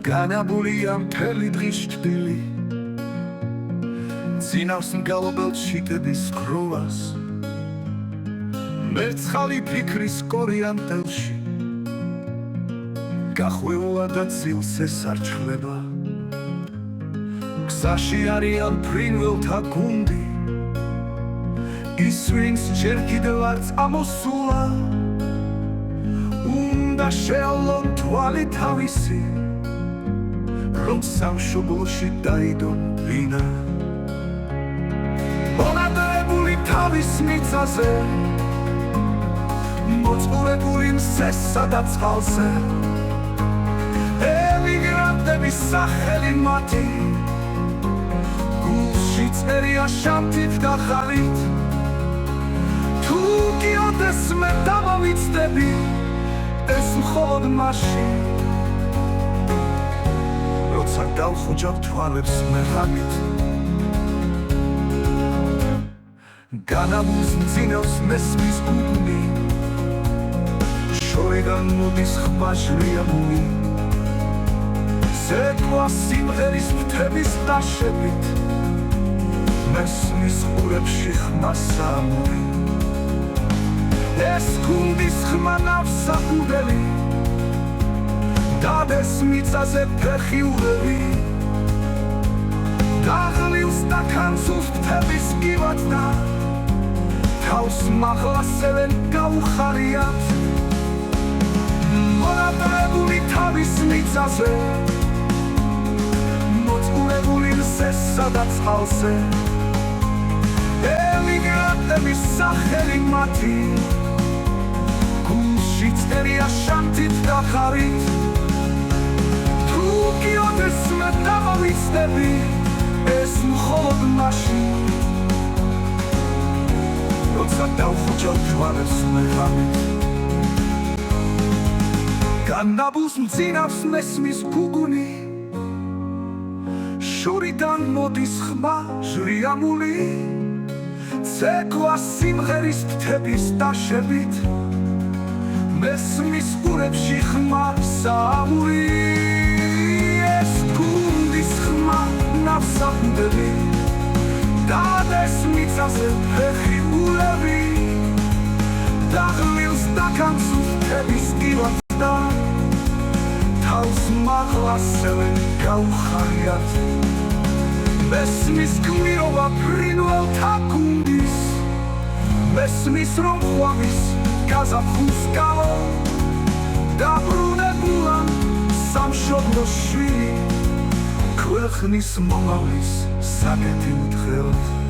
განაბულია მთელი დღის ჭრილი წინავს მგალობელ ჩიტების კრუვას მერცხალი ფიქრის კორიანტელში გახვეულა და ძილს ესარჩლება გზაში არიან ფრინველთა გუნდი ის ვინც ჯერ კიდევ არ წამოსულა უნდა შეალონ თვალი თავისი რომ სამშობლოში დაიდონ ვინა მონადირებული თავის მიწაზე მოწყურებული მზესა და წყალზე ემიგრანტების სახელი მათი გულში წერია შამთით და ხალით თუ გიოდეს მე დამოვიცდები ეს მხოლოდ მაშინ როცა დავხუჯავ თვალებს მე ღამით განაბულს მძინავს მესმის გუგუნი შორიდან მოდის ხმა ჟრიამული ზეკვა სიმღერის მთების დაშებით მესმის ყურებში ხმა სამური ეს გუნდის ხმა ნავსაყუდელი დადეს მიწაზე ფეხი ურევი დაღლილს და კანცულს მთების გივაძდა თავს მაღლასევენ გაუხარიათ მონადირებული თავის მიწაზე მოწყურებული მზესა და წყალზე ემიგრანტების სახელი მათი გულში წერია შამთით და ხარით თუ გიოდეს მე დავავიცდები ეს მხოლოდ მაშინ როცა დავხუჯავ თვალებს მე ღამით განაბულს მძინავს მესმის გუგუნი შორიდან მოდის ხმა ჟრიამული ცეკვა სიმღერის მთების დაშებით მესმის ყურებში ხმა სამური ეს გუნდის ხმა ნავსაყუდელი დადეს მიწაზე ფეხი ულევი დაღლილს და კანცულს მთების გივაძდა თავს მაღლასევენ გაუხარიათ მესმის გმირობა ფრინველთა გუნდის მესმის რომ ხვამის გაზაფხულს გალო დაბრუნებულა სამშობლოს შვილი ქვეყნის მომავლის საკეთილ დღელს